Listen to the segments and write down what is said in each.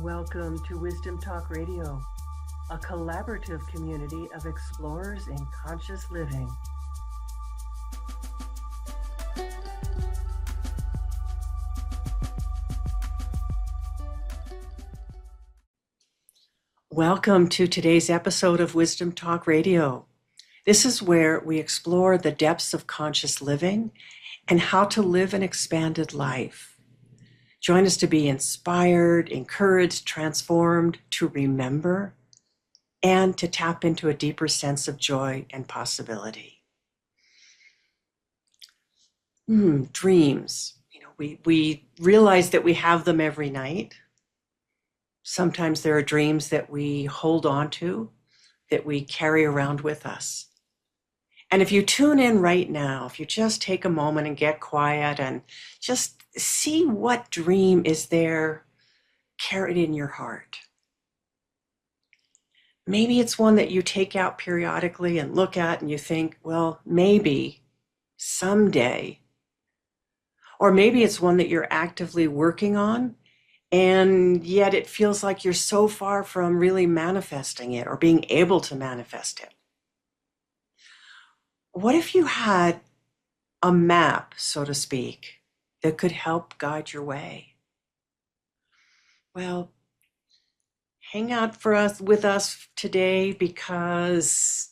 Welcome to Wisdom Talk Radio, a collaborative community of explorers in conscious living. Welcome to today's episode of Wisdom Talk Radio. This is where we explore the depths of conscious living and how to live an expanded life. Join us to be inspired, encouraged, transformed, to remember, and to tap into a deeper sense of joy and possibility. Dreams. We realize that we have them every night. Sometimes there are dreams that we hold on to, that we carry around with us. And if you tune in right now, if you just take a moment and get quiet and just see what dream is there carried in your heart. Maybe it's one that you take out periodically and look at and you think, well, maybe someday. Or maybe it's one that you're actively working on, and yet it feels like you're so far from really manifesting it or being able to manifest it. What if you had a map, so to speak, that could help guide your way? Well, hang out with us today, because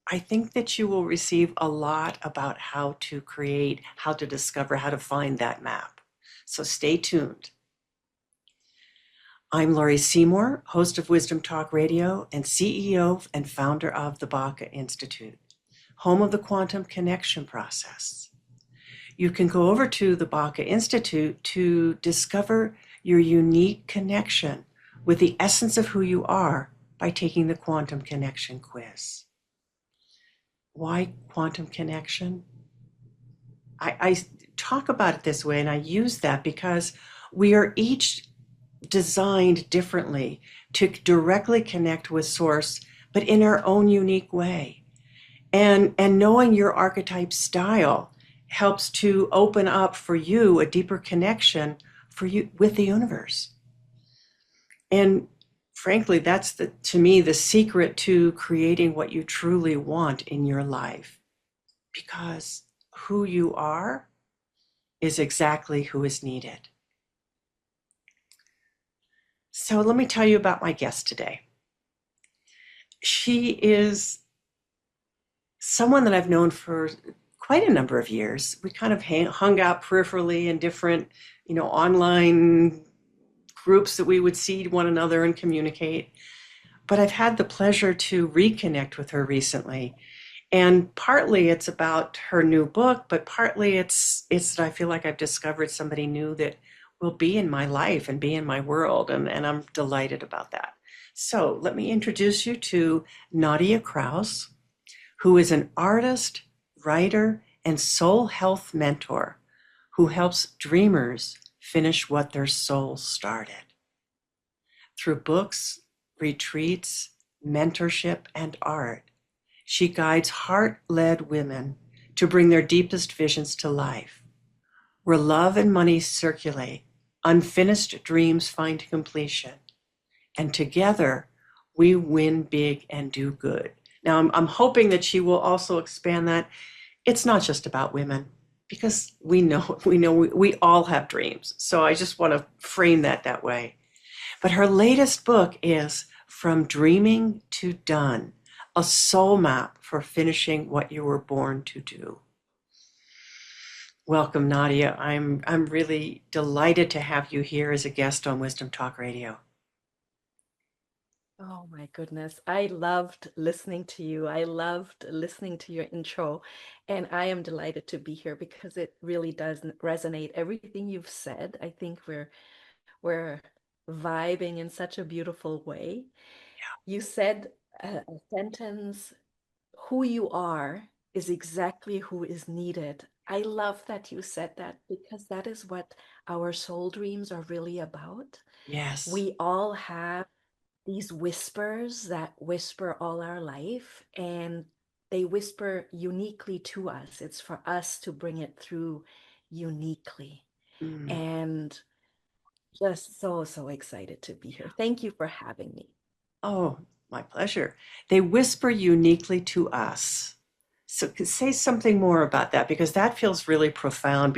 I think that you will receive a lot about how to create, how to discover, how to find that map. So stay tuned. I'm Laurie Seymour, host of Wisdom Talk Radio and CEO and founder of the Baca Institute, home of the quantum connection process. You can go over to the Baca Institute to discover your unique connection with the essence of who you are by taking the quantum connection quiz. Why quantum connection? I talk about it this way, and I use that because we are each designed differently to directly connect with Source, but in our own unique way. And knowing your archetype style helps to open up for you a deeper connection for you with the universe. And frankly, that's to me the secret to creating what you truly want in your life. Because who you are is exactly who is needed. So let me tell you about my guest today. She is someone that I've known for quite a number of years. We kind of hung out peripherally in different, online groups that we would see one another and communicate. But I've had the pleasure to reconnect with her recently. And partly it's about her new book, but partly it's that I feel like I've discovered somebody new that will be in my life and be in my world. And I'm delighted about that. So let me introduce you to Nadia Krauss, who is an artist, writer, and soul health mentor who helps dreamers finish what their soul started. Through books, retreats, mentorship, and art, she guides heart-led women to bring their deepest visions to life. Where love and money circulate, unfinished dreams find completion. And together, we win big and do good. Now, I'm hoping that she will also expand that. It's not just about women, because we know we all have dreams. So I just want to frame that way. But her latest book is From Dreaming to Done, a soul map for finishing what you were born to do. Welcome, Nadia. I'm really delighted to have you here as a guest on Wisdom Talk Radio. Oh my goodness. I loved listening to you. I loved listening to your intro. And I am delighted to be here because it really does resonate. Everything you've said, I think we're vibing in such a beautiful way. You said a sentence, who you are is exactly who is needed. I love that you said that, because that is what our soul dreams are really about. Yes. We all have these whispers that whisper all our life, and they whisper uniquely to us. It's for us to bring it through uniquely. And Just so, so excited to be here. Thank you for having me. Oh, my pleasure. They whisper uniquely to us. So say something more about that because that feels really profound.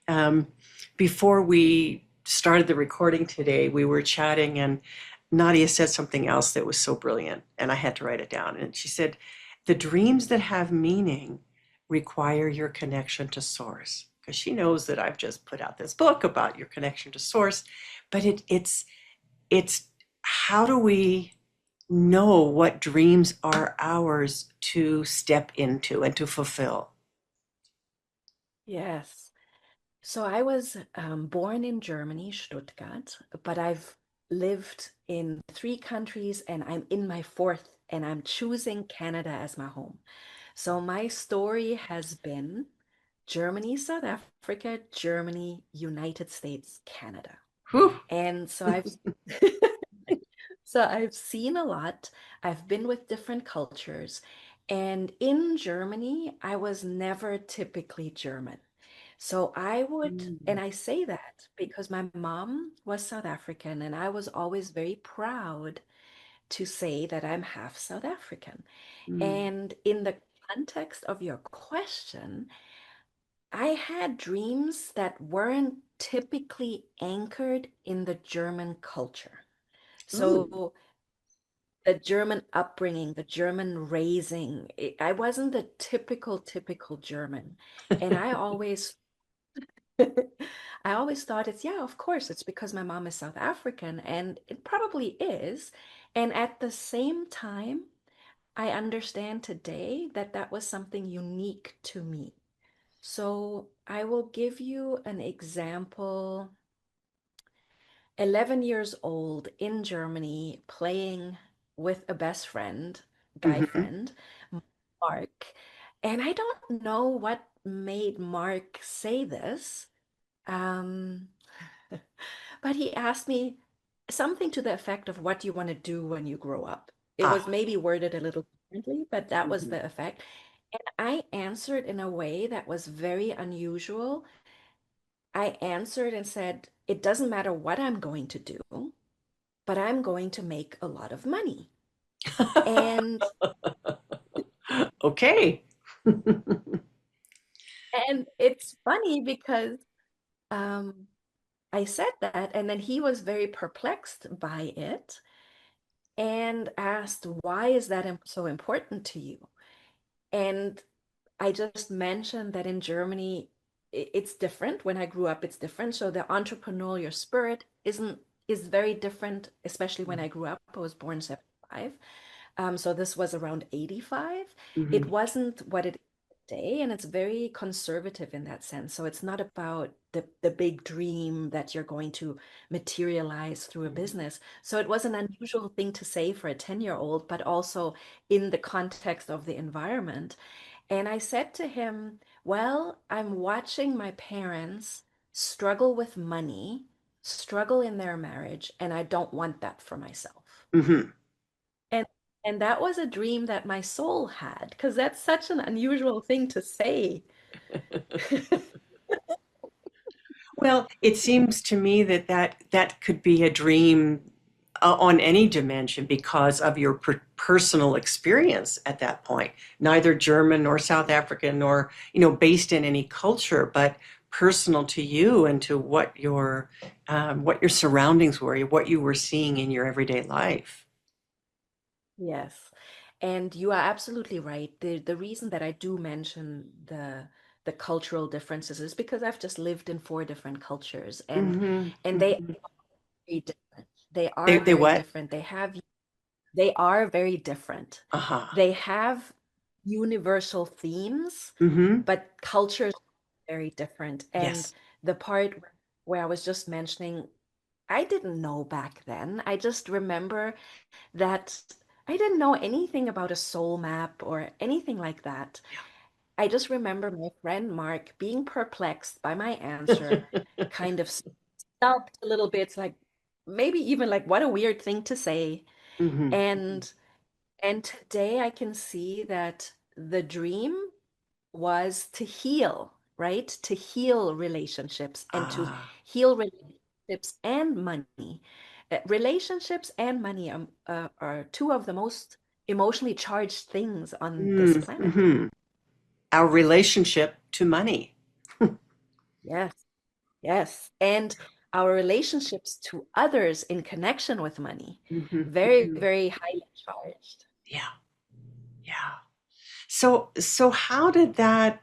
Um, before we started the recording today, we were chatting and Nadia said something else that was so brilliant, and I had to write it down. And she said, "The dreams that have meaning require your connection to source." Because she knows that I've just put out this book about your connection to source, but it's how do we know what dreams are ours to step into and to fulfill? Yes. So I was born in Germany, Stuttgart, but I've lived in three countries and I'm in my fourth, and I'm choosing Canada as my home. So my story has been Germany, South Africa, Germany, United States, Canada. Whew. And so I've so I've seen a lot. I've been with different cultures. And in Germany, I was never typically German. So I would, and Mm, I say that because my mom was South African, and I was always very proud to say that I'm half South African. mm, And in the context of your question, I had dreams that weren't typically anchored in the German culture. ooh. So the German upbringing, the German raising, I wasn't the typical German. And I always thought it's, yeah, of course, it's because my mom is South African, and it probably is. And at the same time, I understand today that that was something unique to me. So I will give you an example. 11 years old in Germany, playing with a best friend, guy Mhm. friend, Mark. And I don't know what made Mark say this. Um, But he asked me something to the effect of, what do you want to do when you grow up? It was Ah. maybe worded a little differently, but that was Mhm. the effect. And I answered in a way that was very unusual. I answered and said, it doesn't matter what I'm going to do, but I'm going to make a lot of money. And Okay. it's funny because um, I said that, and then he was very perplexed by it and asked, why is that so important to you? And I just mentioned that in Germany, it's different. When I grew up, it's different. So the entrepreneurial spirit is very different, especially when I grew up. I was born 75. So this was around 85. It Mhm. wasn't what it is today, and it's very conservative in that sense. So it's not about the big dream that you're going to materialize through a Mhm. business. So it was an unusual thing to say for a 10-year-old, but also in the context of the environment. And I said to him, well, I'm watching my parents struggle with money, struggle in their marriage, and I don't want that for myself. Mhm. And and that was a dream that my soul had, because that's such an unusual thing to say. Well, it seems to me that that could be a dream on any dimension because of your personal experience at that point. Neither German nor South African nor, based in any culture, but personal to you and to what your surroundings were, what you were seeing in your everyday life. Yes. And you are absolutely right. The reason that I do mention the cultural differences is because I've just lived in four different cultures, Hmm. and they Hmm. are very different. They They are they very what? different. They are very different. Uh-huh. They have universal themes, Hmm. but cultures are very different. And Yes. the part where I was just mentioning, I didn't know back then. I just remember that I didn't know anything about a soul map or anything like that. I just remember my friend Mark being perplexed by my answer, kind of stopped a little bit, like maybe even like, what a weird thing to say. Hmm. And and today I can see that the dream was to heal, right? To heal relationships and to Ah. heal relationships relationships and money. Relationships and money are two of the most emotionally charged things on this planet. Mm-hmm. Our relationship to money. Yes, yes. And our relationships to others in connection with money, Hmm. very, Hmm. very highly charged. Yeah, yeah. So how did that,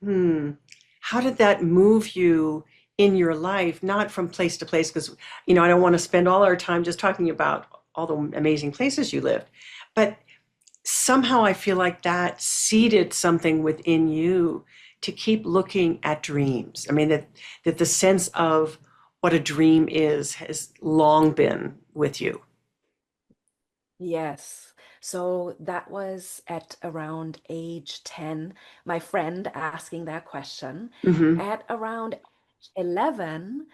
hmm, how did that move you in your life, not from place to place? Because, I don't want to spend all our time just talking about all the amazing places you lived, but somehow I feel like that seeded something within you to keep looking at dreams. I mean, that the sense of what a dream is has long been with you. Yes. So that was at around age 10, my friend asking that question. Hmm. At around 11,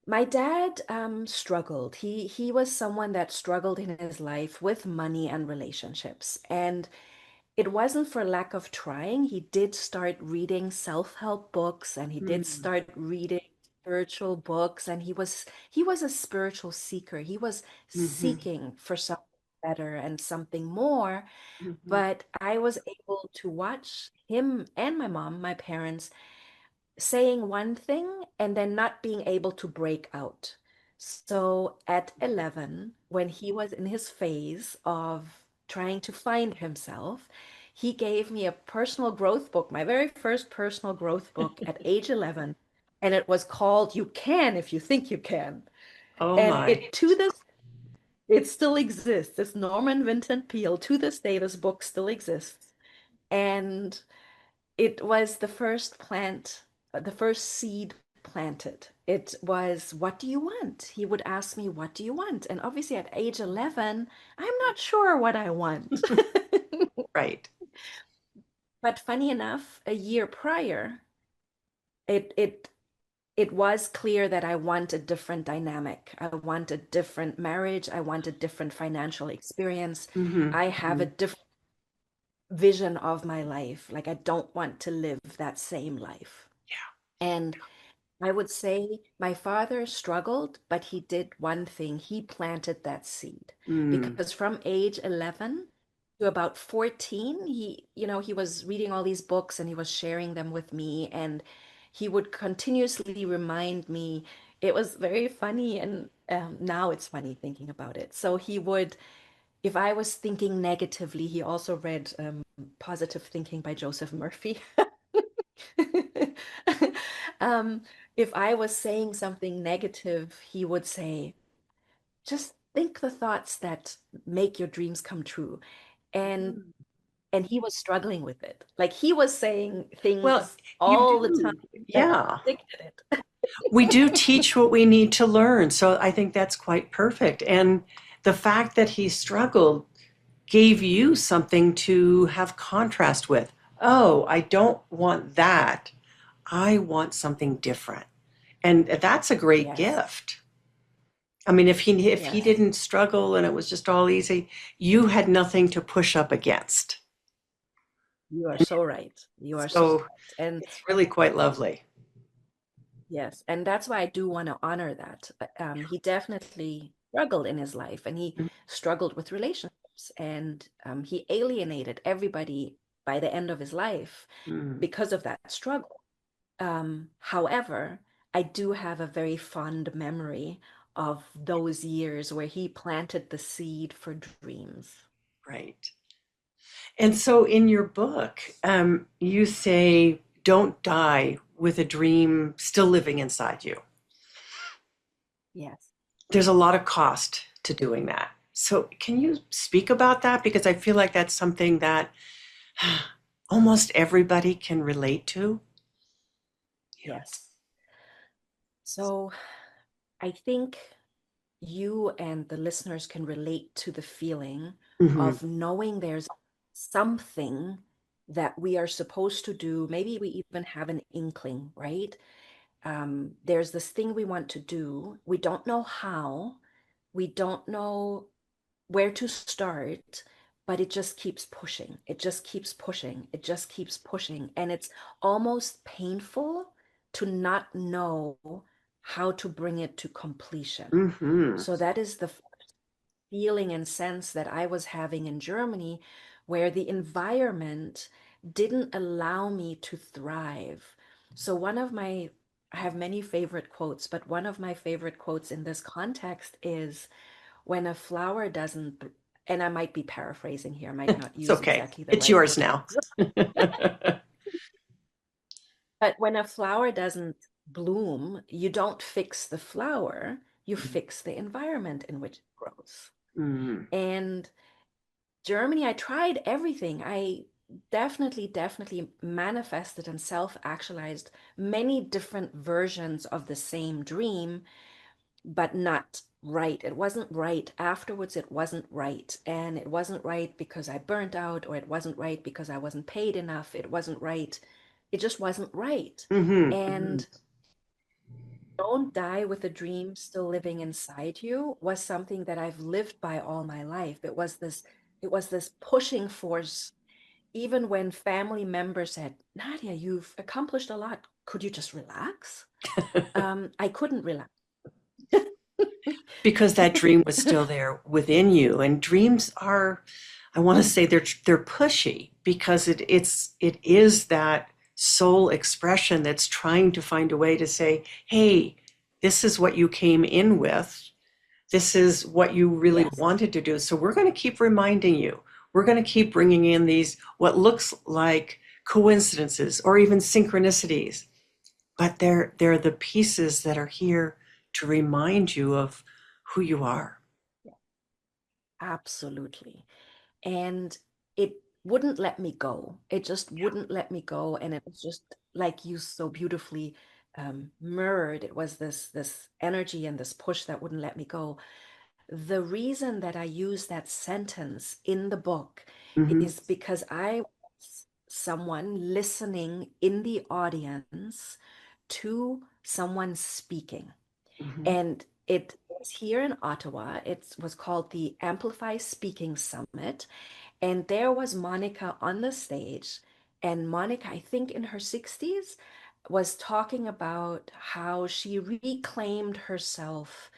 my dad struggled. He was someone that struggled in his life with money and relationships. And it wasn't for lack of trying. He did start reading self-help books and he did Hmm. start reading spiritual books and he was a spiritual seeker. He was Hmm. seeking for something better and something more. Hmm. But I was able to watch him and my mom, my parents, saying one thing and then not being able to break out. So at 11, when he was in his phase of trying to find himself, he gave me a personal growth book, my very first personal growth book at age 11, and it was called You Can If You Think You Can. Oh And my. it still exists. It's Norman Vincent Peale. To this day, this book still exists. And it was the first seed planted. It was, what do you want? He would ask me, what do you want? And obviously at age 11, I'm not sure what I want. Right. But funny enough, a year prior, it it it was clear that I want a different dynamic. I want a different marriage. I want a different financial experience. Hmm. I have a Hmm. different vision of my life. Like I don't want to live that same life. And I would say my father struggled, but he did one thing. He planted that seed Mm. because from age 11 to about 14, he was reading all these books and he was sharing them with me. And he would continuously remind me. It was very funny. And now it's funny thinking about it. So he would, if I was thinking negatively, he also read Positive Thinking by Joseph Murphy. Um, if I was saying something negative, he would say, just think the thoughts that make your dreams come true. And Mm. and he was struggling with it. Like he was saying Well, things you all the time do. that Yeah. contradicted it. We do teach what we need to learn. So I think that's quite perfect. And the fact that he struggled gave you something to have contrast with. Oh, I don't want that. I want something different. And that's a great Yes, gift. I mean, if he yes. didn't struggle and it was just all easy, you had nothing to push up against. You are so right. You are so So right. And it's really quite lovely. yes, and that's why I do want to honor that. He definitely struggled in his life and he struggled with relationships and he alienated everybody by the end of his life Mm. because of that struggle. However, I do have a very fond memory of those years where he planted the seed for dreams. Right. And so in your book, you say, don't die with a dream still living inside you. Yes. There's a lot of cost to doing that. So can you speak about that? Because I feel like that's something that almost everybody can relate to. You know. Yes. So I think you and the listeners can relate to the feeling Mhm. of knowing there's something that we are supposed to do. Maybe we even have an inkling, right? There's this thing we want to do. We don't know how, we don't know where to start, but it just keeps pushing. It just keeps pushing. It just keeps pushing. And it's almost painful to not know how to bring it to completion. Mm-hmm. So that is the feeling and sense that I was having in Germany, where the environment didn't allow me to thrive. So, I have many favorite quotes, but one of my favorite quotes in this context is when a flower doesn't, and I might be paraphrasing here, I might not It's use okay. exactly the It's right yours word, now. but when a flower doesn't bloom, you don't fix the flower, you Mm-hmm. fix the environment in which it grows. Mm-hmm. And Germany, I tried everything. I definitely manifested and self-actualized many different versions of the same dream, but not right. It wasn't right. Afterwards, it wasn't right. And it wasn't right because I burnt out, or it wasn't right because I wasn't paid enough. It wasn't right. It just wasn't right. Mm-hmm. And don't die with a dream still living inside you was something that I've lived by all my life. It was this pushing force. Even when family members said, Nadia, you've accomplished a lot. Could you just relax? I couldn't relax. Because that dream was still there within you. And dreams are, I want to say they're pushy because it is that soul expression that's trying to find a way to say, hey, this is what you came in with. This is what you really Yes, wanted to do. So we're going to keep reminding you. We're going to keep bringing in these what looks like coincidences or even synchronicities, but they're the pieces that are here to remind you of who you are. absolutely. And it wouldn't let me go. It just wouldn't let me go. And it was just like you so beautifully mirrored. It was this energy and this push that wouldn't let me go. The reason that I use that sentence in the book Hmm. is because I was someone listening in the audience to someone speaking. Hmm. And it was here in Ottawa. It was called the Amplify Speaking Summit. And there was Monica on the stage. And Monica, I think in her 60s, was talking about how she reclaimed herself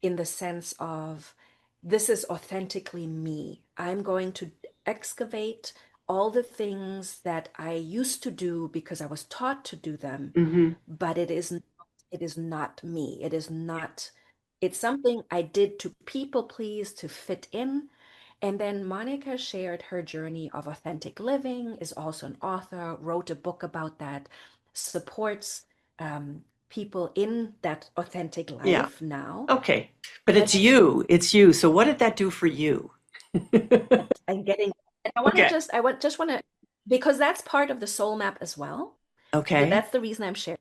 in the sense of this is authentically me. I'm going to excavate all the things that I used to do because I was taught to do them, Hmm. but it is not me. It is not, it's something I did to people please, to fit in. And then Monica shared her journey of authentic living, is also an author, wrote a book about that, supports um, people in that authentic Yeah. life now. Okay. But But it's you. It's you. So what did that do for you? I'm getting, and I want to Okay. just, I want just want to, because that's part of the soul map as well. Okay. That's the reason I'm sharing.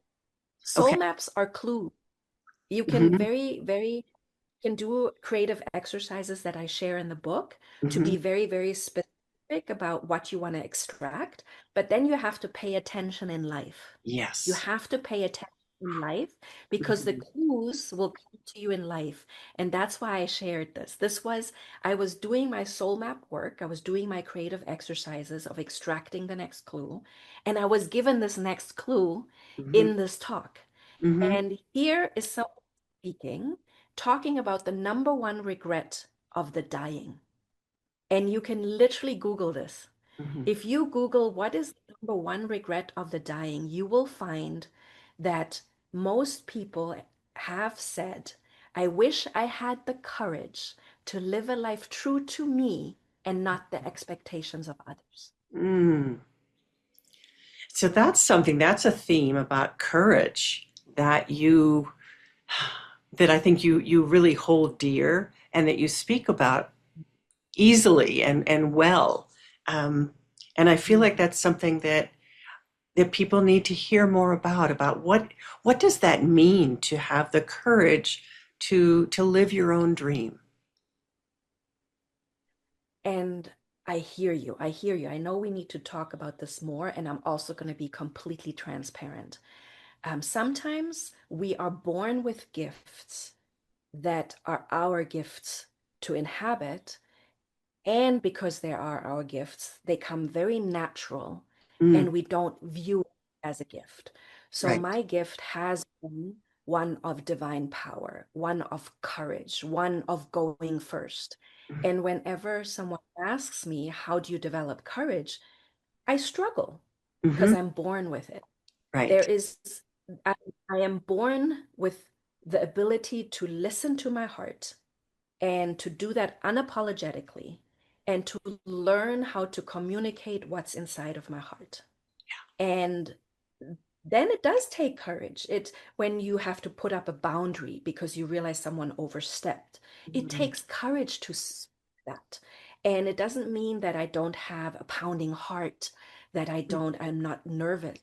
Soul Okay. maps are clues. You can Hmm. can do creative exercises that I share in the book to Hmm. be very specific about what you want to extract, but then you have to pay attention in life. You Yes. have to pay attention in life because the Hmm. clues will come to you in life. And that's why I shared this. I was doing my soul map work, I was doing my creative exercises of extracting the next clue, and I was given this next clue Hmm. in this talk. Hmm. And here is someone speaking, talking about the number one regret of the dying. And you can literally Google this. Hmm. If you Google what is the number one regret of the dying, you will find that most people have said, I wish I had the courage to live a life true to me and not the expectations of others. Mm. So that's something, that's a theme about courage that you that I think you really hold dear and that you speak about easily and well. Um, and I feel like Mhm. that's something that people need to hear more about what does that mean to have the courage to live your own dream. And I hear you. I hear you. I know we need to talk about this more, and I'm also going to be completely transparent. Sometimes we are born with gifts that are our gifts to inhabit. And because they are our gifts, they come very natural Mm, and we don't view it as a gift. So right. my gift has been one of divine power, one of courage, one of going first. And whenever someone asks me, how do you develop courage? I struggle because Mm-hmm. I'm born with it. There Right. is, I, I am born with the ability to listen to my heart and to do that unapologetically and to learn how to communicate what's inside of my heart. And then it does take courage. It when you have to put up a boundary because you realize someone overstepped. It Mm-hmm. takes courage to speak that. And it doesn't mean that I don't have a pounding heart, that I'm not nervous,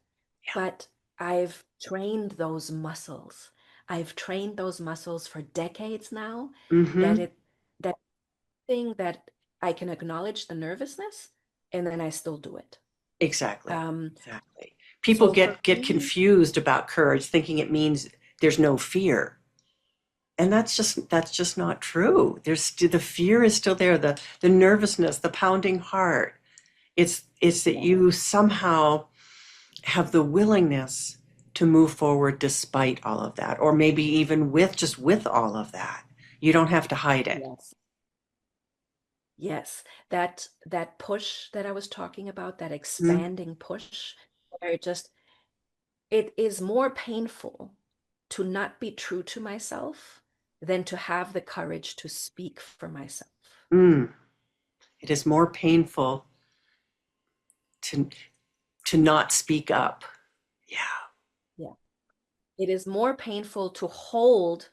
but I've trained those muscles. I've trained those muscles for decades now that Mm-hmm. it that thing that I can acknowledge the nervousness and then I still do it. Exactly. Um, Exactly. People so for get me, confused about courage, thinking it means there's no fear. And that's just not true. The fear is still there, the nervousness, the pounding heart. It's that yeah, you somehow have the willingness to move forward despite all of that, or maybe even with all of that. You don't have to hide it. yes, yes, that push that I was talking about, that Mm, expanding push, where it is more painful to not be true to myself than to have the courage to speak for myself. mm. It is more painful to not speak up. Yeah. Yeah. It is more painful to hold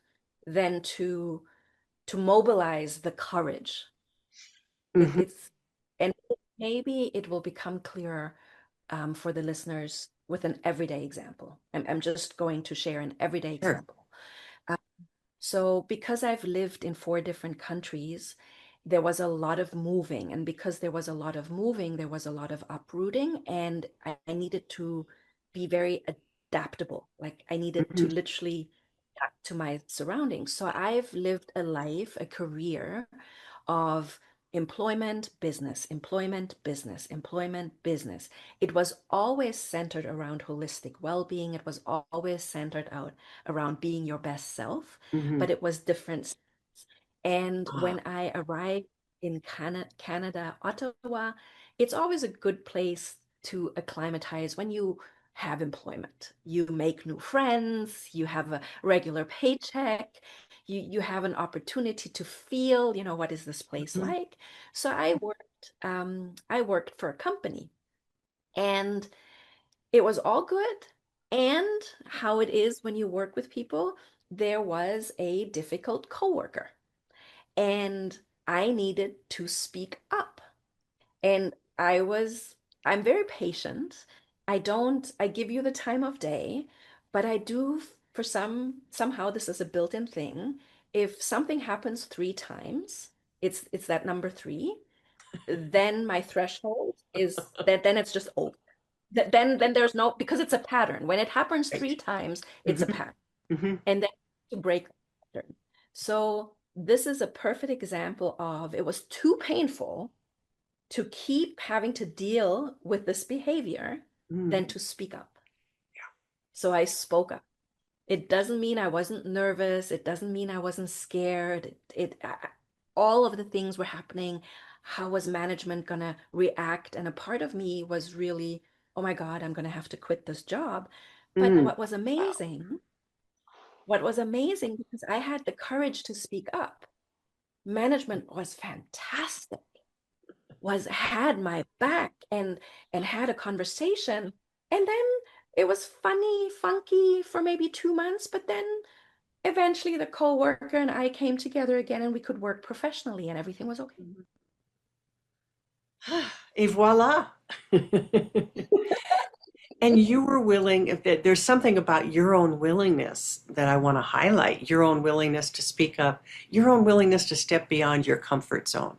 than to mobilize the courage. Hmm. And maybe it will become clearer for the listeners with an everyday example. I'm just going to share an everyday Sure. example. Uh, so, because I've lived in 4 different countries, there was a lot of moving. And because there was a lot of moving, there was a lot of uprooting. And I needed to be very adaptable. Like I needed to Hmm. literally adapt to my surroundings. So, I've lived a life, a career of employment, business, employment, business, employment, business. It was always centered around holistic well-being. It was always centered out around being your best self, Hmm. but it was different. And Ah. when I arrived in Canada, Ottawa, it's always a good place to acclimatize when you have employment. You make new friends, you have a regular paycheck, you have an opportunity to feel, what is this place Mhm. like? So I worked for a company and it was all good. And how it is when you work with people, there was a difficult coworker and I needed to speak up. And I'm very patient. I give you the time of day, but I do, somehow this is a built-in thing. If something happens 3 times, it's that number three, then my threshold is that then it's just over. Then there's no, because it's a pattern. When it happens three Right. times, it's a Hmm. pattern. Hmm. And then to break the pattern. So this is a perfect example of it was too painful to keep having to deal with this behavior than Mm. to speak up. So I spoke up. It doesn't mean I wasn't nervous. It doesn't mean I wasn't scared. All of the things were happening. How was management gonna react? And a part of me was really, oh my God, I'm gonna have to quit this job. But Mm. Wow. what was amazing because I had the courage to speak up. Management was fantastic, was had my back and had a conversation. And then it was funny, funky for maybe 2 months, but then eventually the co-worker and I came together again and we could work professionally and everything was okay. Et voila. And you were willing, there's something about your own willingness that I want to highlight, your own willingness to speak up, your own willingness to step beyond your comfort zone.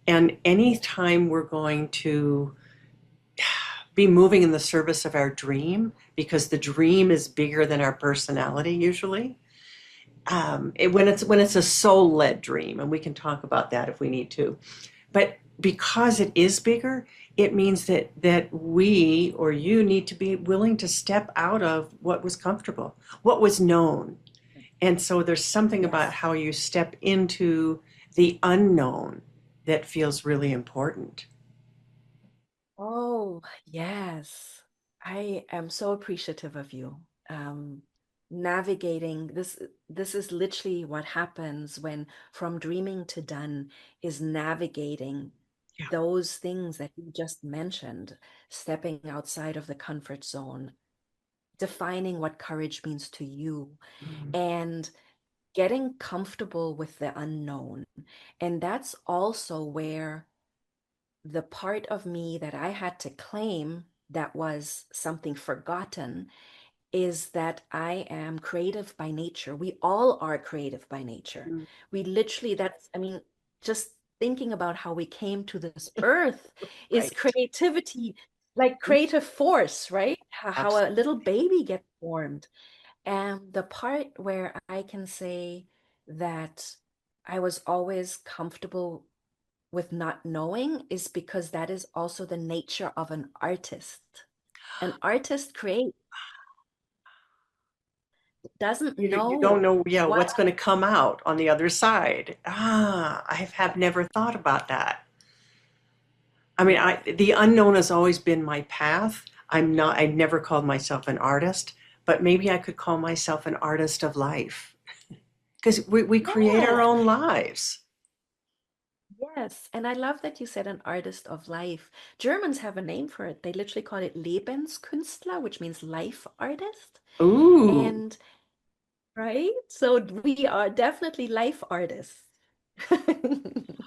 And anytime we're going to be moving in the service of our dream, because the dream is bigger than our personality usually, when it's a soul-led dream, and we can talk about that if we need to, but because it is bigger, it means that we or you need to be willing to step out of what was comfortable, what was known. And so there's something about Yes. how you step into the unknown that feels really important. Oh, yes. I am so appreciative of you. Um, Navigating this is literally what happens when from dreaming to done is navigating Yeah. those things that you just mentioned, stepping outside of the comfort zone, defining what courage means to you, Mm. and getting comfortable with the unknown. And that's also where the part of me that I had to claim that was something forgotten is that I am creative by nature. We all are creative by nature. Mm. We literally, that's, I mean, just thinking about how we came to this earth is Right. creativity, like Mhm. creative force, right? How a Absolutely. little baby gets formed. And the part where I can say that I was always comfortable with not knowing is because that is also the nature of an artist. An artist creates, doesn't You don't know know, yeah, what. what's going to come out on the other side. Ah, I have never thought about that. I mean, Yes. the unknown has always been my path. I never called myself an artist, but maybe I could call myself an artist of life because we create our Yes. own lives. Yes. And I love that you said an artist of life. Germans have a name for it. They literally call it Lebenskünstler, which means life artist. Ooh, And right? So we are definitely life artists.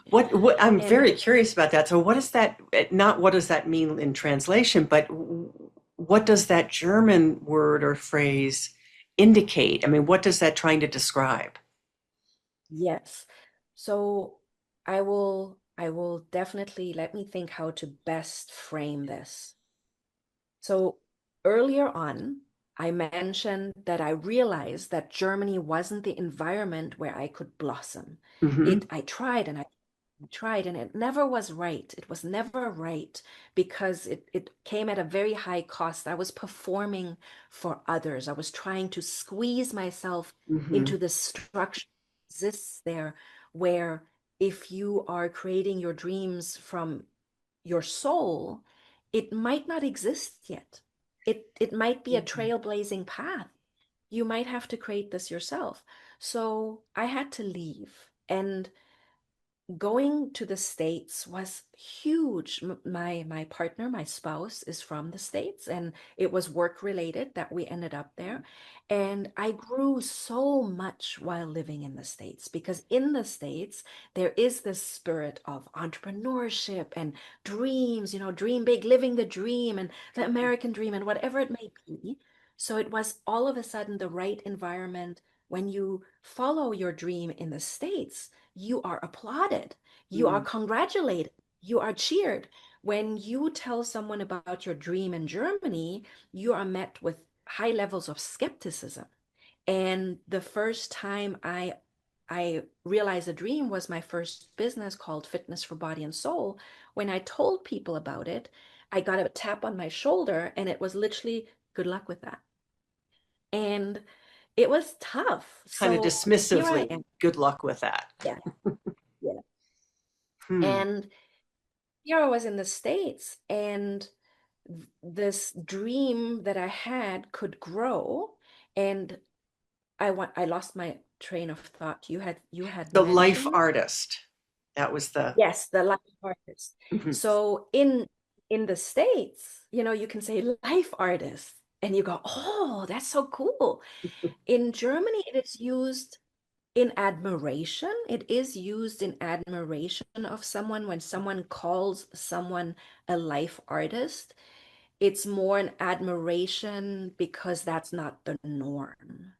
what I'm And very curious about that. So what does that, not what does that mean in translation, but what does that German word or phrase indicate? I mean, what does that trying to describe? yes. So I will definitely let me think how to best frame this. So earlier on, I mentioned that I realized that Germany wasn't the environment where I could blossom. Hmm. I tried and I tried and it never was right. It was never right because it came at a very high cost. I was performing for others. I was trying to squeeze myself Hmm. into the structure that exists there where if you are creating your dreams from your soul, it might not exist yet. It might be a trailblazing path. You might have to create this yourself. So I had to leave. And going to the States was huge. My partner, my spouse, is from the States, and it was work related that we ended up there. And I grew so much while living in the States because in the States, there is this spirit of entrepreneurship and dreams, dream big, living the dream and the American dream and whatever it may be. So it was all of a sudden the right environment. When you follow your dream in the States, you are applauded, you are Mm. congratulated, you are cheered. When you tell someone about your dream in Germany, you are met with high levels of skepticism. And the first time I realized a dream was my first business called Fitness for Body and Soul. When I told people about it, I got a tap on my shoulder and it was literally good luck with that. And it was tough. Kind of So here I dismissively, am. good luck with that. Yeah, yeah. Hmm. And here I was in the States, and this dream that I had could grow. And I lost my train of thought. You had The life mentioned, artist. That was the. yes, the life artist. Mhm. So in the States, you can say life artist, and you go, oh, that's so cool. In Germany, it is used in admiration. It is used in admiration of someone. When someone calls someone a life artist, it's more an admiration because that's not the norm.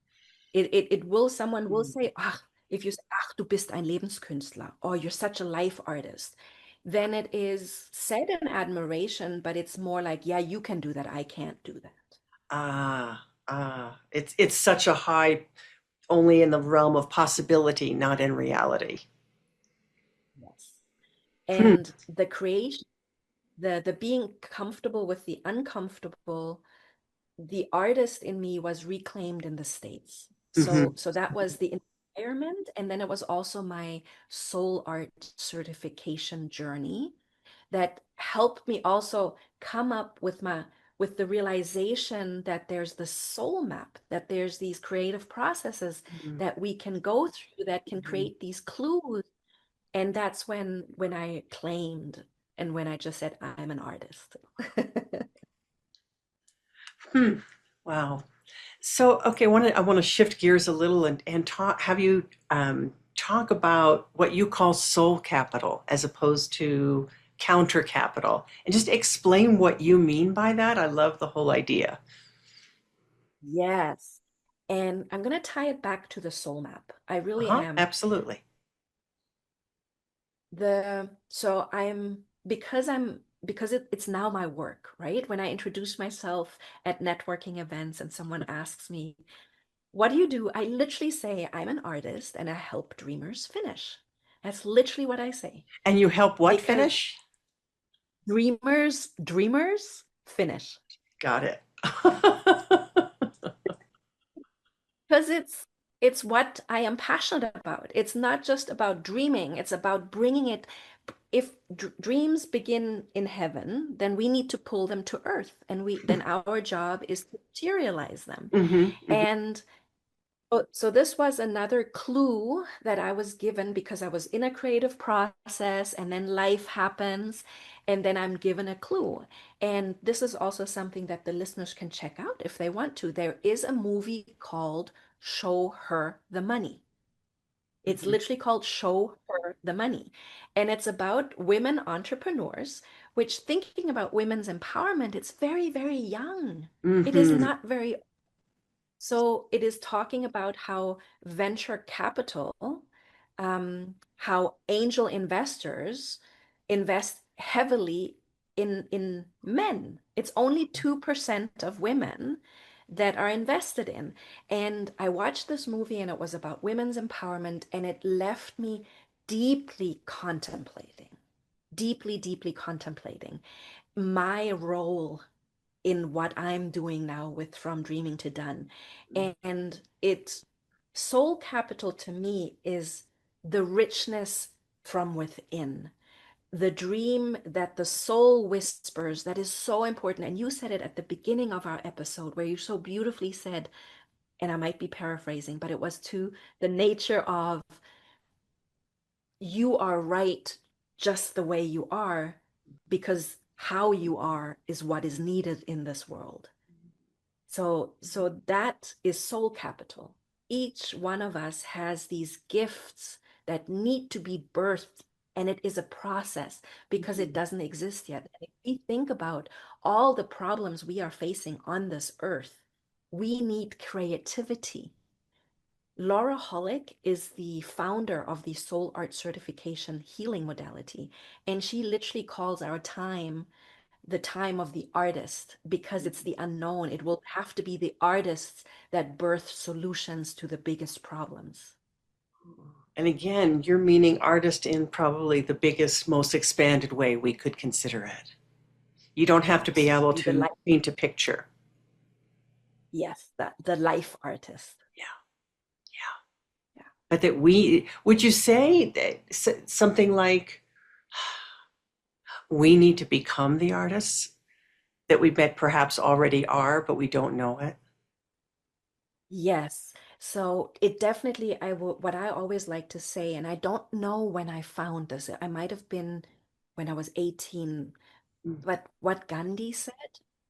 Someone will Mm. say, ach, if you say, ach, du bist ein Lebenskünstler, or you're such a life artist, then it is said in admiration, but it's more like, yeah, you can do that. I can't do that. It's such a high, only in the realm of possibility, not in reality. Yes. Hmm. And the creation, the being comfortable with the uncomfortable, the artist in me was reclaimed in the States. Hmm. So that was the environment. And then it was also my soul art certification journey that helped me also come up with the realization that there's the soul map, that there's these creative processes that we can go through that can Hmm. create these clues. And that's when I claimed and when I just said I'm an artist. Hmm. Wow. So, okay, I want to shift gears a little and have you talk about what you call soul capital as opposed to counter capital, and just explain what you mean by that. I love the whole idea. Yes. And I'm going to tie it back to the soul map. I really Uh-huh, am. absolutely. So because it's now my work, right? When I introduce myself at networking events and someone asks me, what do you do? I literally say, I'm an artist and I help dreamers finish. That's literally what I say. And you help what Because finish? dreamers finish. Got it. Because it's what I am passionate about. It's not just about dreaming, it's about bringing it. If dreams begin in heaven, then we need to pull them to earth, and we then our job is to materialize them. Hmm. Hmm. And so this was another clue that I was given because I was in a creative process and then life happens and then I'm given a clue. And this is also something that the listeners can check out if they want to. There is a movie called Show Her the Money. It's Hmm. literally called Show Her the Money. And it's about women entrepreneurs, which thinking about women's empowerment, it's very, very young. It is Hmm. not very so it is talking about how venture capital, how angel investors invest heavily in men. It's only 2% of women that are invested in. And I watched this movie and it was about women's empowerment and it left me deeply contemplating, deeply contemplating my role in what I'm doing now with From Dreaming to Done. And it's soul capital to me is the richness from within, the dream that the soul whispers that is so important. And you said it at the beginning of our episode, where you so beautifully said, and I might be paraphrasing, but it was to the nature of you are right just the way you are, because how you are is what is needed in this world. So that is soul capital. Each one of us has these gifts that need to be birthed, and it is a process because it Hmm. doesn't exist yet. And if we think about all the problems we are facing on this earth, we need creativity. Laura Hollick is the founder of the soul art certification healing modality, and she literally calls our time the time of the artist because it's the unknown. It will have to be the artists that birth solutions to the biggest problems. And again, you're meaning artist in probably the biggest, most expanded way we could consider it. You don't have to be Yes, able be the to life, paint a picture. yes, the life artist. Yeah, yeah. Yeah. But that would you say that something like we need to become the artists that we bet perhaps already are, but we don't know it? Yes. So it definitely, I will, what I always like to say, and I don't know when I found this, I might have been when I was 18, Mm. but what Gandhi said,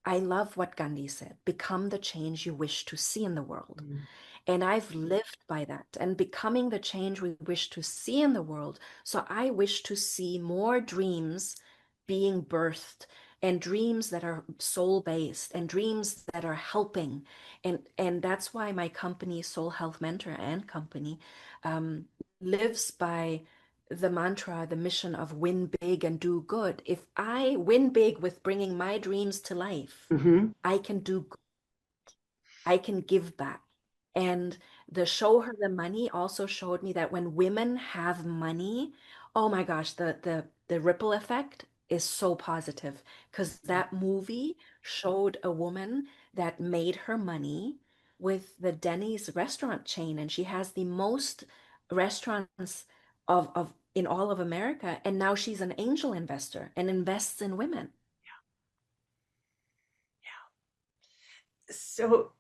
I love what Gandhi said, become the change you wish to see in the world. Mm. And I've lived by that and becoming the change we wish to see in the world. So I wish to see more dreams being birthed and dreams that are soul based and dreams that are helping. And that's why my company, Soul Health Mentor and Company, um, lives by the mantra, the mission of win big and do good. If I win big with bringing my dreams to life, Hmm. I can do I can give back. And the Show Her the Money also showed me that when women have money, Oh my gosh, the ripple effect is so positive because that movie showed a woman that made her money with the Denny's restaurant chain, and she has the most restaurants of in all of America, and now she's an angel investor and invests in women. So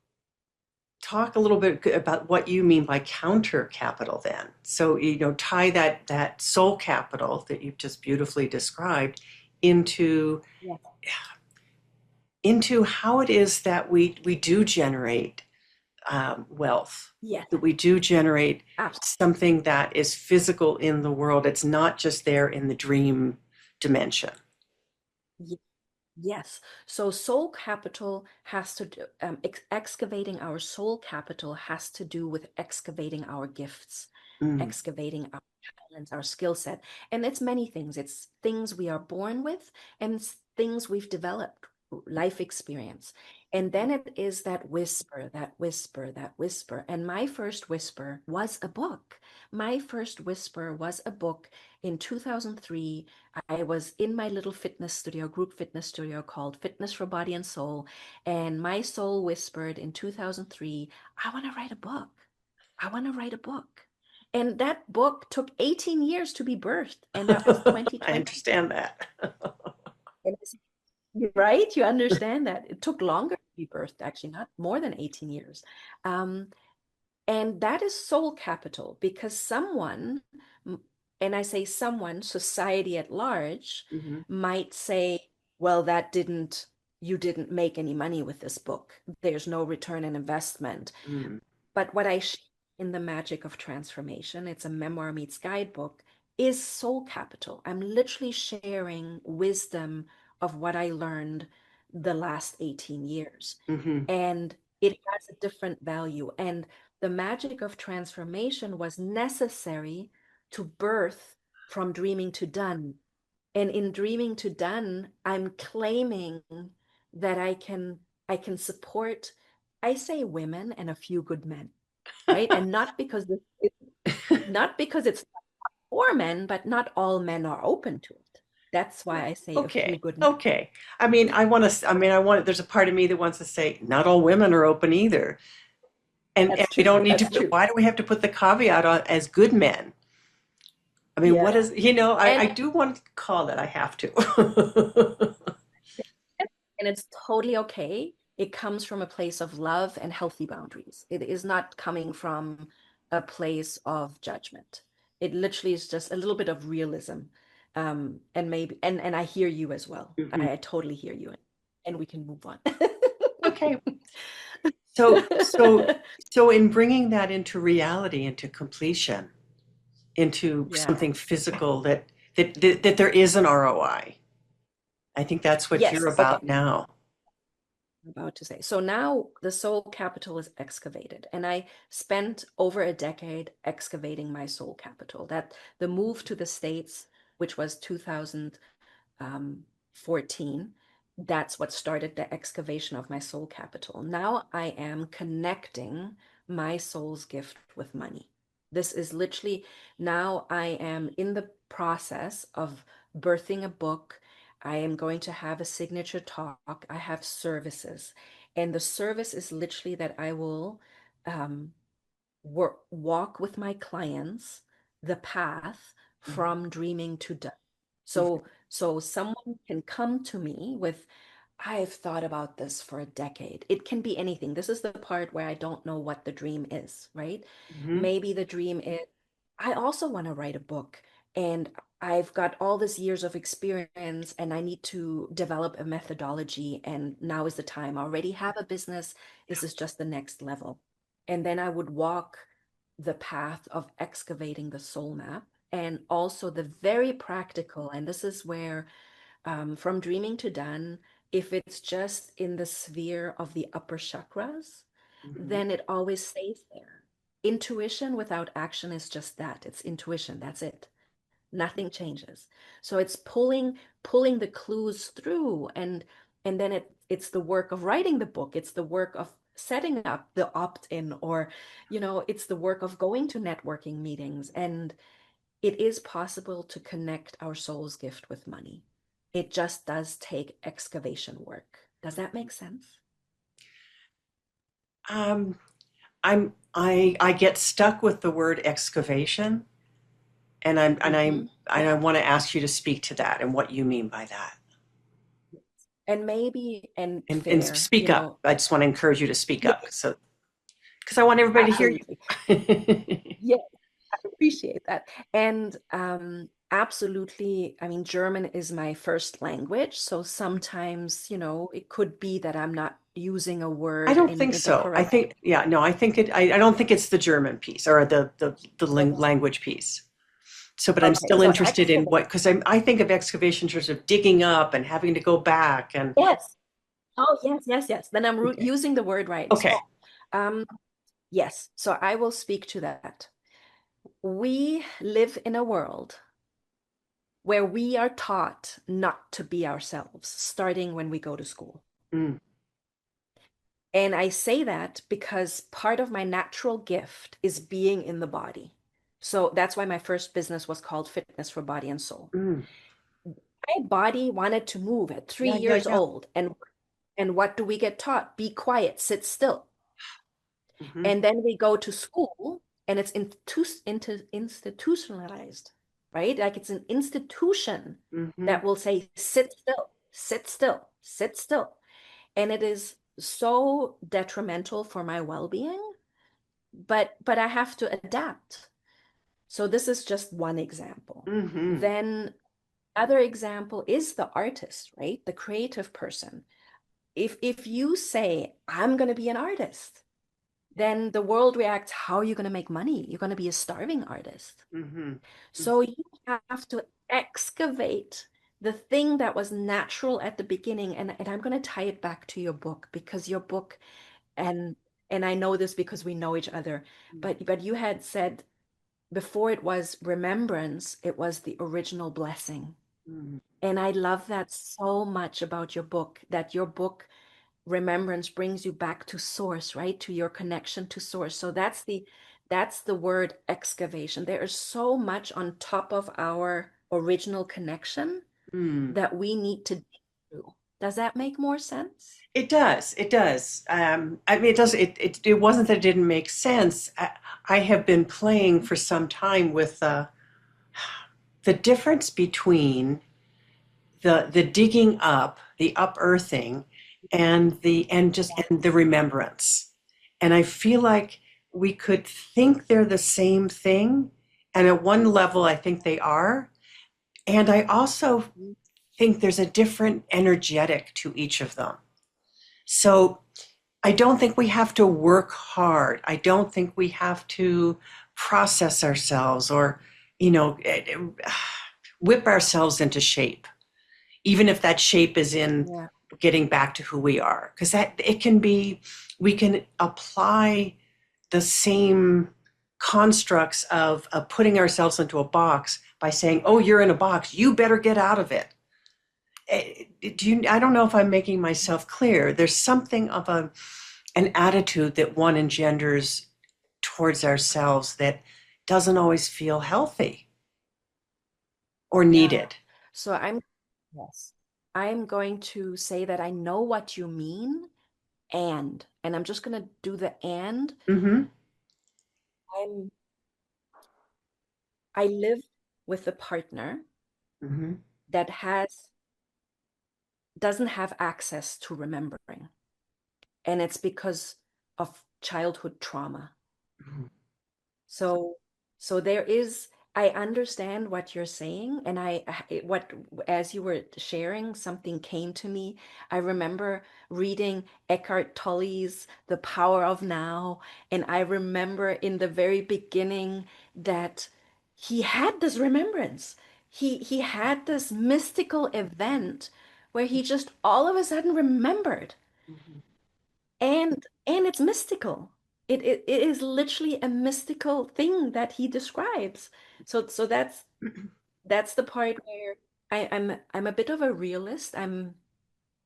talk a little bit about what you mean by counter capital then. So, tie that soul capital that you've just beautifully described into Yeah. into how it is that we do generate wealth, Yes, that we do generate absolutely. something that is physical in the world. It's not just there in the dream dimension. Yes. So soul capital has to do, excavating our soul capital has to do with excavating our gifts, Mm, excavating our talents, our skill set. And it's many things. It's things we are born with and it's things we've developed, life experience. And then it is that whisper, that whisper, that whisper. And my first whisper was a book. My first whisper was a book in 2003. I was in my little fitness studio, group fitness studio called Fitness for Body and Soul. And my soul whispered in 2003, I want to write a book. I want to write a book. And that book took 18 years to be birthed. And that was I 2020. understand that. And right? You understand that. It took longer to be birthed, actually, not more than 18 years. Um, And that is soul capital because someone, and I say someone, society at large, Hmm. might say, well, you didn't make any money with this book. There's no return on investment. Mm, But what I share in The Magic of Transformation, it's a memoir meets guidebook, is soul capital. I'm literally sharing wisdom of what I learned the last 18 years. hmm. And it has a different value. And the magic of transformation was necessary to birth from dreaming to done. And in dreaming to done, I'm claiming that I can support, I say women and a few good men, right? And not because it's for men, but not all men are open to it. That's why I say a few Okay. good men. Okay. There's a part of me that wants to say, not all women are open either. And That's we true. don't need to That's put, true. why do we have to put the caveat on as good men? I mean, what Yeah. is, I And do want to call that I have to. and it's totally okay. It comes from a place of love and healthy boundaries. It is not coming from a place of judgment. It literally is just a little bit of realism. And maybe and I hear you as well. Mhm. I totally hear you. And we can move on. Okay. So in bringing that into reality, into completion, into Yeah. something physical that there is an ROI. I think that's what Yes. you're Okay. about now. I'm about to say. So now the soul capital is excavated, and I spent over a decade excavating my soul capital. That the move to the States, which was 2014, that's what started the excavation of my soul capital. Now I am connecting my soul's gift with money. This is literally, now I am in the process of birthing a book. I am going to have a signature talk. I have services. And the service is literally that I will um, walk with my clients the path Mhm. from dreaming to done. Mhm. So someone can come to me with, I've thought about this for a decade. It can be anything. This is the part where I don't know what the dream is, right? Mhm. Maybe the dream is, I also want to write a book and I've got all this years of experience and I need to develop a methodology and now is the time. I already have a business. This is just the next level. And then I would walk the path of excavating the soul map and also the very practical. And this is where, from dreaming to done, if it's just in the sphere of the upper chakras, Mhm. then it always stays there. Intuition without action is just that. It's intuition. That's it. Nothing changes. So it's pulling the clues through and then it's the work of writing the book. It's the work of setting up the opt-in or it's the work of going to networking meetings it is possible to connect our soul's gift with money. It just does take excavation work. Does that make sense? Um, I get stuck with the word excavation, and Mm-hmm. I want to ask you to speak to that and what you mean by that. And maybe, and And fair, speak up. I just want to encourage you to speak yeah, up, so because I want everybody to hear absolutely. you. Yeah, I appreciate that. And absolutely, I mean, German is my first language, so sometimes, it could be that I'm not using a I word don't in, think in the so. I correct way. think, yeah, no, I think I don't think it's the German piece or Okay. language piece. So, but I'm Okay, still so interested in excavate. what, because I think of excavation in terms of digging up and having to go back and, Yes. Oh, yes, yes, yes. Then I'm okay, using the word right. So, okay. um, yes, so I will speak to that. We live in a world where we are taught not to be ourselves, starting when we go to school. Mm, And I say that because part of my natural gift is being in the body. So that's why my first business was called Fitness for Body and Soul. mm. My body wanted to move at three Yeah, yeah, years yeah. old. And what do we get taught? Be quiet, sit still. Hmm. And then we go to school and it's institutionalized, right? Like it's an institution Hmm. that will say, sit still, sit still, sit still. And it is so detrimental for my well-being, but I have to adapt. So this is just one example. Hmm. Then other example is the artist, right? The creative person. If you say, I'm going to be an artist, then the world reacts, how are you going to make money? You're going to be a starving artist. Hmm. So you have to excavate the thing that was natural at the beginning. And I'm going to tie it back to your book because your book, and and I know this because we know each other, but you had said before it was remembrance, it was the original blessing. Hmm. And I love that so much about your book, that your book remembrance brings you back to source, right? To your connection to source. So that's the word excavation. There is so much on top of our original connection Hmm. that we need to dig through. Does that make more sense? It does. It does. I mean, it does. It wasn't that it didn't make sense. I have been playing for some time with the difference between the digging up, the unearthing, and the remembrance. And I feel like we could think they're the same thing, and at one level, I think they are. And I also think there's a different energetic to each of them. So I don't think we have to work hard. I don't think we have to process ourselves or, you know, whip ourselves into shape, even if that shape is in Yeah. getting back to who we are. Because that it can be, we can apply the same constructs of putting ourselves into a box by saying, "Oh, you're in a box. You better get out of it." I don't know if I'm making myself clear. There's something of an attitude that one engenders towards ourselves that doesn't always feel healthy or Yeah. needed. So yes, I'm going to say that I know what you mean, and I'm just going to do the and. Mm-hmm. I'm I live with a partner Mm-hmm. that doesn't have access to remembering, and it's because of childhood trauma. Mm-hmm. So, so there is, I understand what you're saying, and as you were sharing, something came to me. I remember reading Eckhart Tolle's The Power of Now, and I remember in the very beginning that he had this remembrance. He had this mystical event where he just all of a sudden remembered, and it's mystical. It is literally a mystical thing that he describes. So that's the part where I'm a bit of a realist. I'm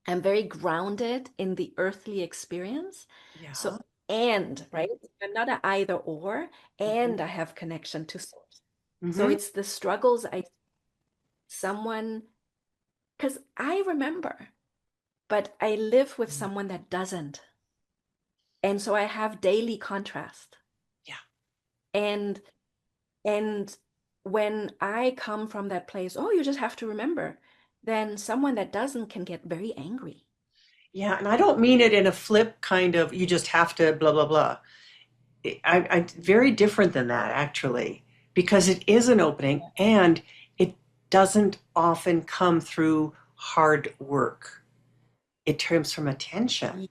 very grounded in the earthly experience. Yeah. So, and right, I'm not an either or, Mm-hmm. and I have connection to source. So Hmm. it's the struggles I someone because I remember, but I live with someone that doesn't. And so I have daily contrast. Yeah. And and when I come from that place, oh, you just have to remember, then someone that doesn't can get very angry. Yeah. And I don't mean it in a flip kind of, you just have to blah, blah, blah. I very different than that, actually, because it is an opening and it doesn't often come through hard work. It comes from attention. Ye-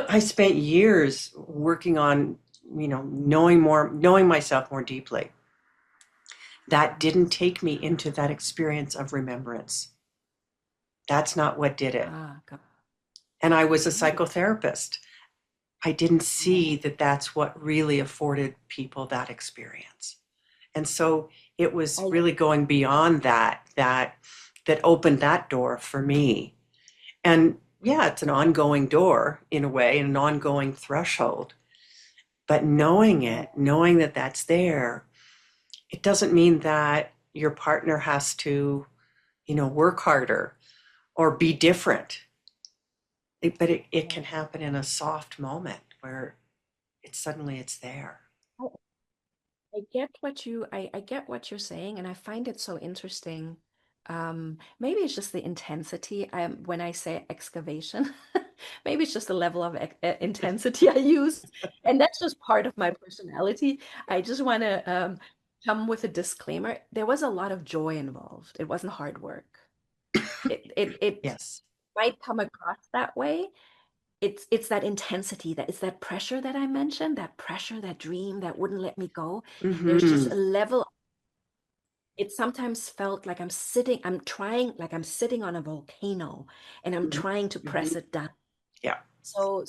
I spent years working on, knowing more, knowing myself more deeply. That didn't take me into that experience of remembrance. That's not what did it. Ah, God. And I was a Right. psychotherapist. I didn't Yeah. see that that's what really afforded people that experience. And so it was I really going beyond that opened that door for me. And yeah, it's an ongoing door in a way, and an ongoing threshold. But knowing yeah. it, knowing that that's there, it doesn't mean that your partner has to, work harder or be different. But it Yeah. can happen in a soft moment where it's there. I get what I get what you're saying, and I find it so interesting. Maybe it's just the intensity. When I say excavation, maybe it's just the level of intensity I use, and that's just part of my personality. I just want to come with a disclaimer. There was a lot of joy involved. It wasn't hard work. It Yes. might come across that way. It's that intensity, that it's that pressure that I mentioned, that pressure, that dream that wouldn't let me go. There's just Hmm. a level. It sometimes felt like I'm trying, like I'm sitting on a volcano and I'm Hmm. trying to Hmm. press it down. Yeah. So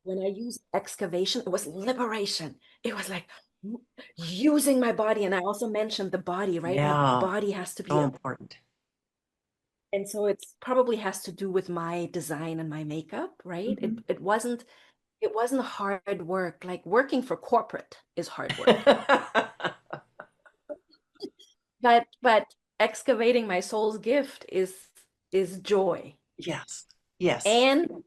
when I used excavation, it was liberation. It was like using my body. And I also mentioned the body, right? My Yeah. body has to be, So important. and so it's probably has to do with my design and my makeup, right? Hmm. It wasn't hard work. Like working for corporate is hard work. But excavating my soul's gift is joy. Yes. Yes. And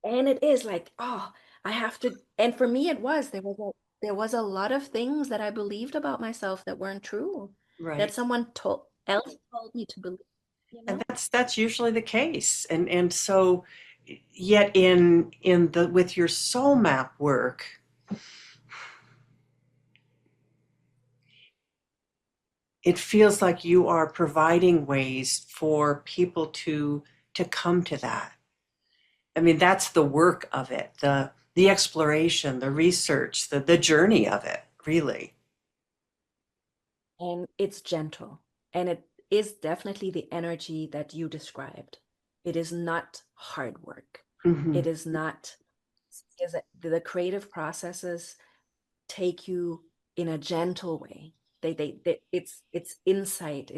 and it is like, oh, I have to, and for me it was there was a lot of things that I believed about myself that weren't true, that Right. someone told else told me to believe, you And know? that's usually the case. And so yet in the with your soul map work, it feels like you are providing ways for people to come to that. I mean, that's the work of it, the exploration, the research, the journey of it, really. And it's gentle. And it is definitely the energy that you described. It is not hard work. Hmm. It is not, is it, the creative processes take you in a gentle way. It's insight.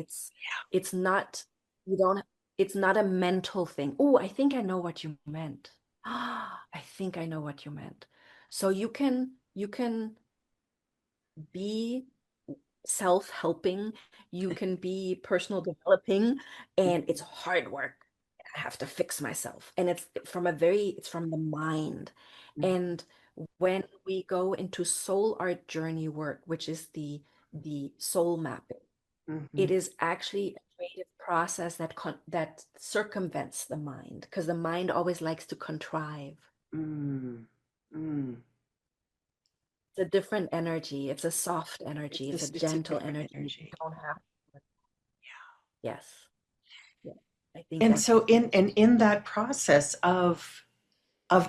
It's not, you don't, it's not a mental thing. Oh, I think I know what you meant. Ah, I think I know what you meant. So you can be self-helping, you can be personal developing, and it's hard work. I have to fix myself. And it's from the mind. And when we go into soul art journey work, which is the soul mapping, Hmm. it is actually a creative process that circumvents the mind, because the mind always likes to contrive. Mm. Mm. It's a different energy. It's a soft energy. It's a It's a gentle different energy. You energy. don't have. Yes. Yeah. I think And that's so in that process of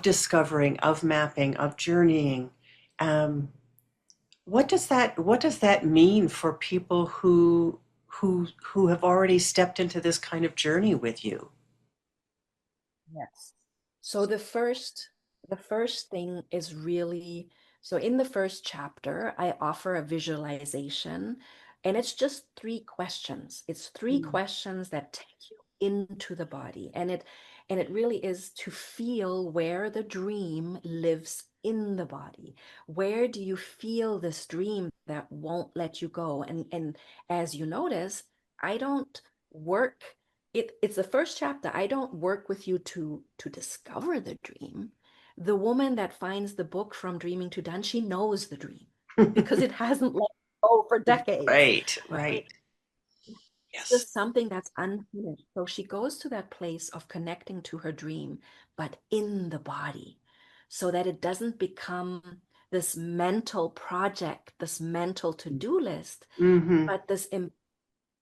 discovering, of mapping, of journeying, um, what does that mean for people who have already stepped into this kind of journey with you? yes. So the first thing is really, so in the first chapter, I offer a visualization, and it's just three questions. It's three Mm. questions that take you into the body. And it really is to feel where the dream lives in the body. Where do you feel this dream that won't let you go? And as you notice, I don't work it's the first chapter. I don't work with you to discover the dream. The woman that finds the book From Dreaming to Done, she knows the dream because it hasn't let go for decades, Right, right? right. Yes. Just something that's unfinished. So she goes to that place of connecting to her dream, but in the body, so that it doesn't become this mental project, this mental to-do list, Mm-hmm. but this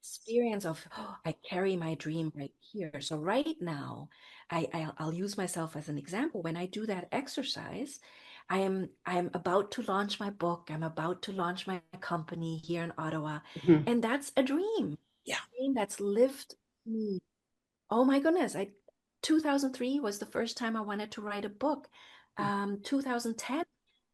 experience of, oh, I carry my dream right here. So right now, I'll use myself as an example. When I do that exercise, I'm about to launch my book. I'm about to launch my company here in Ottawa, Mm-hmm. and that's a dream. Yeah. Dream that's lived me. Oh my goodness, I 2003 was the first time I wanted to write a book. 2010,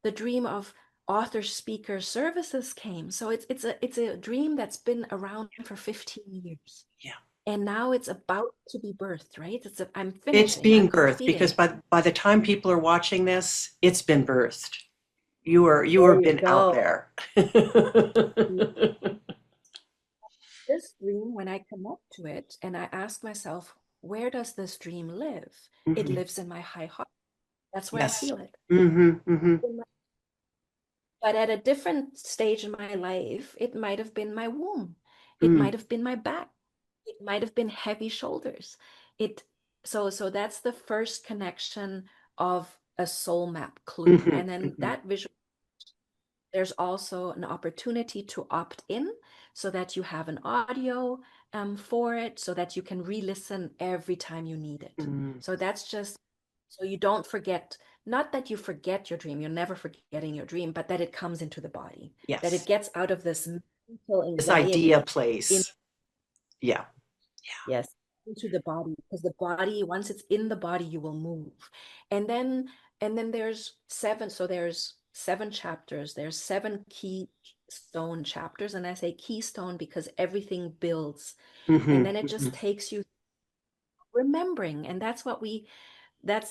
the dream of author speaker services came. So it's a dream that's been around for 15 years. Yeah. And now it's about to be birthed, right? I'm It's finishing, being I'm birthed completing. because by the time people are watching this, it's been birthed. You There have you been out go. there. This dream, when I come up to it and I ask myself, where does this dream live? It Hmm. lives in my high heart. That's where I Yes. feel it. Hmm. Hmm. But at a different stage in my life, it might have been my womb. It Mm. might have been my back. It might have been heavy shoulders. It so that's the first connection of a soul map clue. Hmm. And then Hmm. that visual, there's also an opportunity to opt in so that you have an audio for it so that you can re-listen every time you need it. Mm. So that's just so you don't forget, not that you forget your dream, you're never forgetting your dream, but that it comes into the body, that it Yes. gets out of this mental This idea anxiety in, place. Yeah. yes, into the body, because the body, once it's in the body, you will move. And then there's seven, so there's seven chapters, there's seven keystone chapters. And I say keystone because everything builds. And Hmm. then it Hmm. just takes you remembering. And that's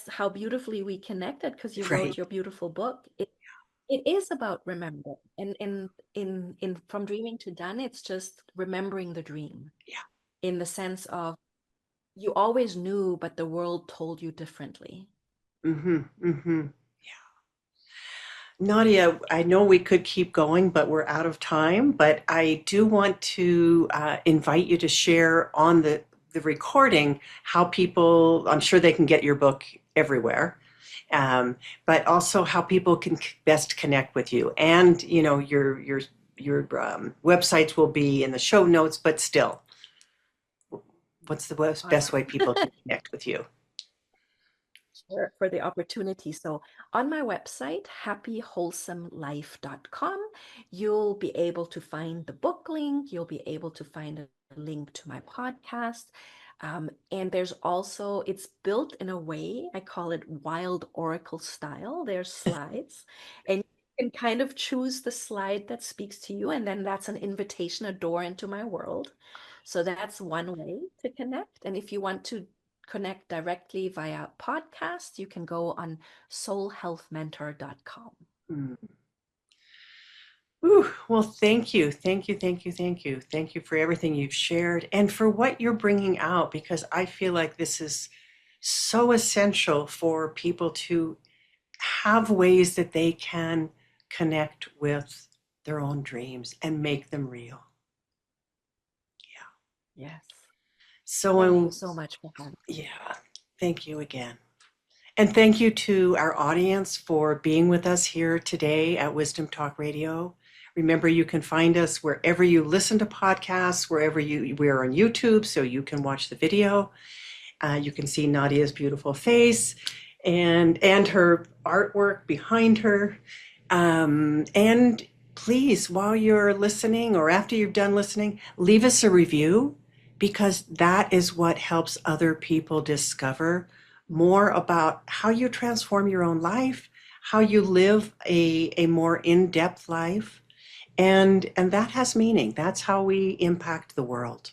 how beautifully we connected because you wrote Right. your beautiful book. It is about remembering. And in From Dreaming to Done, it's just remembering the dream Yeah. in the sense of you always knew, but the world told you differently. Hmm. Hmm. Nadia, I know we could keep going, but we're out of time. But I do want to invite you to share on the recording how people, I'm sure they can get your book everywhere, but also how people can best connect with you. And, you know, your websites will be in the show notes, but still, what's the best Awesome. way people can connect with you? For the opportunity. So on my website, happywholesomelife.com, you'll be able to find the book link. You'll be able to find a link to my podcast. And there's also, it's built in a way, I call it wild oracle style. There's slides, and you can kind of choose the slide that speaks to you. And then that's an invitation, a door into my world. So that's one way to connect. And if you want to connect directly via podcast, you can go on soulhealthmentor.com. Hmm. Ooh, well, thank you. Thank you. Thank you. Thank you. Thank you for everything you've shared and for what you're bringing out, because I feel like this is so essential for people to have ways that they can connect with their own dreams and make them real. Yeah. Yes. Thank you So, so much for having me. yeah, thank you again. And thank you to our audience for being with us here today at Wisdom Talk Radio. Remember, you can find us wherever you listen to podcasts, wherever we're on YouTube, so you can watch the video. You can see Nadia's beautiful face and her artwork behind her. And please, while you're listening or after you've done listening, leave us a review because that is what helps other people discover more about how you transform your own life, how you live a more in-depth life. And that has meaning. That's how we impact the world.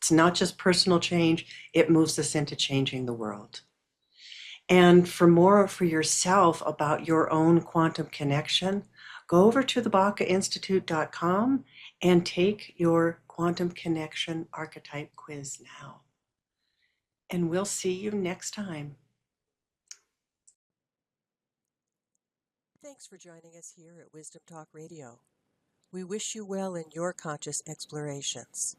It's not just personal change, it moves us into changing the world. And for more for yourself about your own quantum connection, go over to the bacainstitute.com and take your quantum connection archetype quiz now. And we'll see you next time. Thanks for joining us here at Wisdom Talk Radio. We wish you well in your conscious explorations.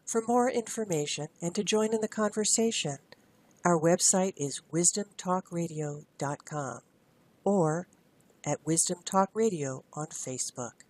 For more information and to join in the conversation, our website is wisdomtalkradio.com or at Wisdom Talk Radio on Facebook.